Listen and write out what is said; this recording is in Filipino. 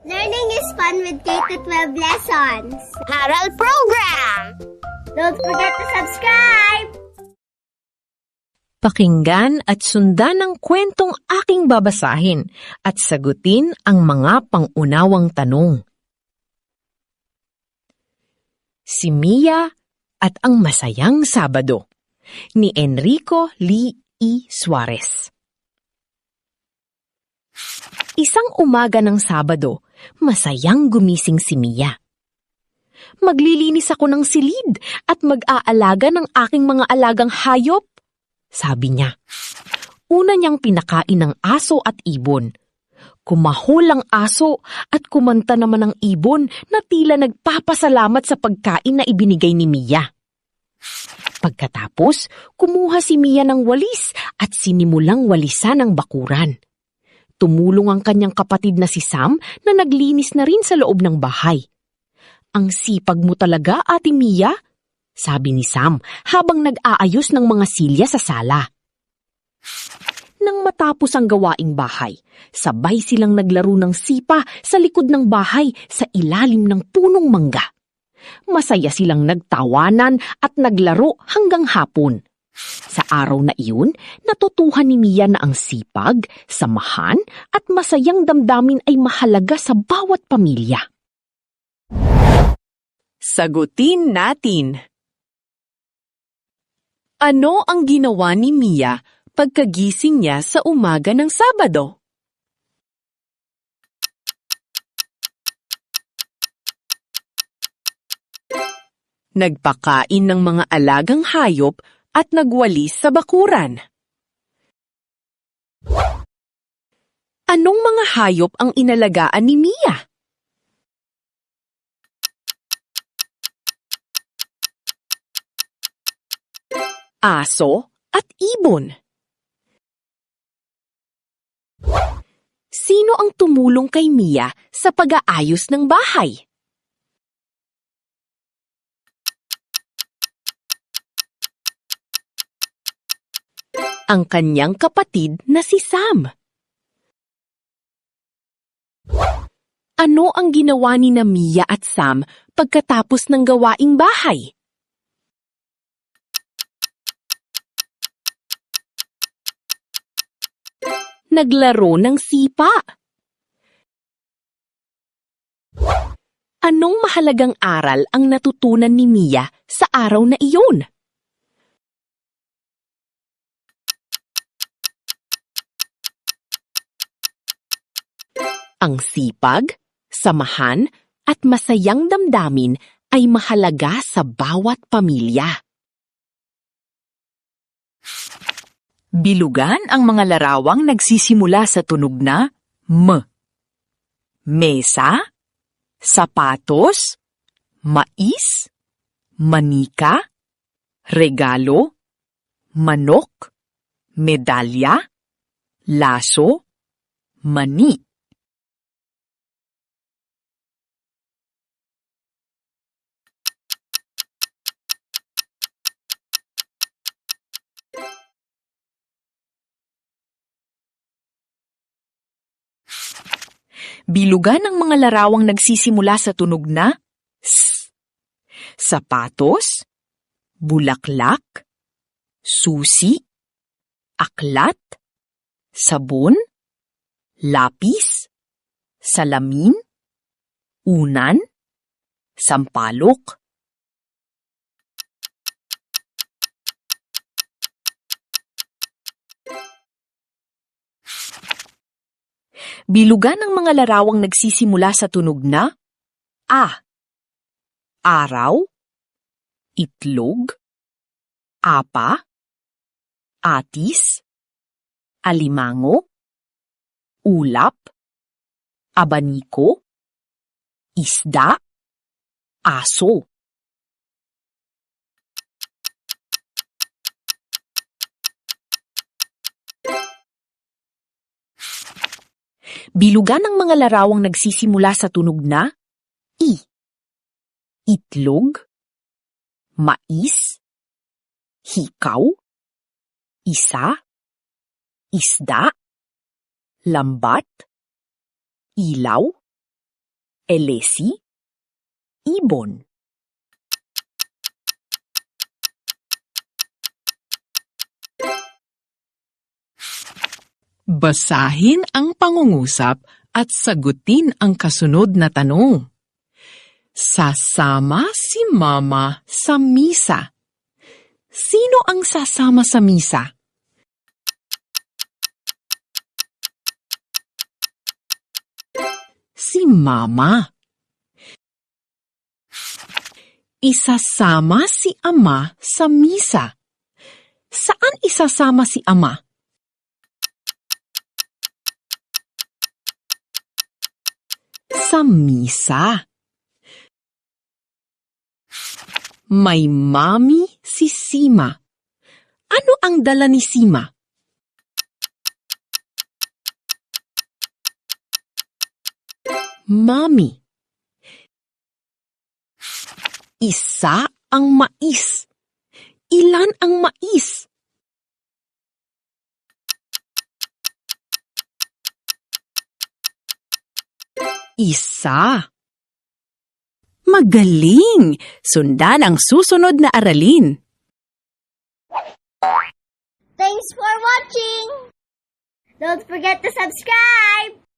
Learning is fun with K-12 lessons. Haral Program! Don't forget to subscribe! Pakinggan at sundan ang kwentong aking babasahin at sagutin ang mga pangunawang tanong. Si Mia at ang Masayang Sabado ni Enrico Lee E. Suarez. Isang umaga ng Sabado, masayang gumising si Mia. Maglilinis ako ng silid at mag-aalaga ng aking mga alagang hayop, sabi niya. Una niyang pinakain ng aso at ibon. Kumahol ang aso at kumanta naman ang ibon na tila nagpapasalamat sa pagkain na ibinigay ni Mia. Pagkatapos, kumuha si Mia ng walis at sinimulang walisan ang bakuran. Tumulong ang kanyang kapatid na si Sam na naglinis na rin sa loob ng bahay. Ang sipag mo talaga, Ate Mia, sabi ni Sam habang nag-aayos ng mga silya sa sala. Nang matapos ang gawaing bahay, sabay silang naglaro ng sipa sa likod ng bahay sa ilalim ng punong mangga. Masaya silang nagtawanan at naglaro hanggang hapon. Sa araw na iyon, natutuhan ni Mia na ang sipag, samahan at masayang damdamin ay mahalaga sa bawat pamilya. Sagutin natin. Ano ang ginawa ni Mia pagkagising niya sa umaga ng Sabado? Nagpakain ng mga alagang hayop at nagwalis sa bakuran. Anong mga hayop ang inalagaan ni Mia? Aso at ibon. Sino ang tumulong kay Mia sa pag-aayos ng bahay? Ang kanyang kapatid na si Sam. Ano ang ginawa ni na Mia at Sam pagkatapos ng gawaing bahay? Naglaro ng sipa. Anong mahalagang aral ang natutunan ni Mia sa araw na iyon? Ang sipag, samahan, at masayang damdamin ay mahalaga sa bawat pamilya. Bilugan ang mga larawang nagsisimula sa tunog na M. Mesa, sapatos, mais, manika, regalo, manok, medalya, laso, mani. Bilugan ang mga larawang nagsisimula sa tunog na S. Sapatos, bulaklak, susi, aklat, sabon, lapis, salamin, unan, sampalok. Bilugan ang mga larawang nagsisimula sa tunog na A. Araw, itlog, apa, atis, alimango, ulap, abaniko, isda, aso. Bilugan ang mga larawang nagsisimula sa tunog na I. Itlog, mais, hikaw, isa, isda, lambat, ilaw, Elesi, ibon. Basahin ang pangungusap at sagutin ang kasunod na tanong. Sasama si Mama sa misa. Sino ang sasama sa misa? Si Mama. Isasama si Ama sa misa. Saan isasama si Ama? Sa misa. May mami si Sima. Ano ang dala ni Sima? Mami. Isa ang mais. Ilan ang mais? Isa. Magaling! Sundan ang susunod na aralin. Thanks for watching! Don't forget to subscribe!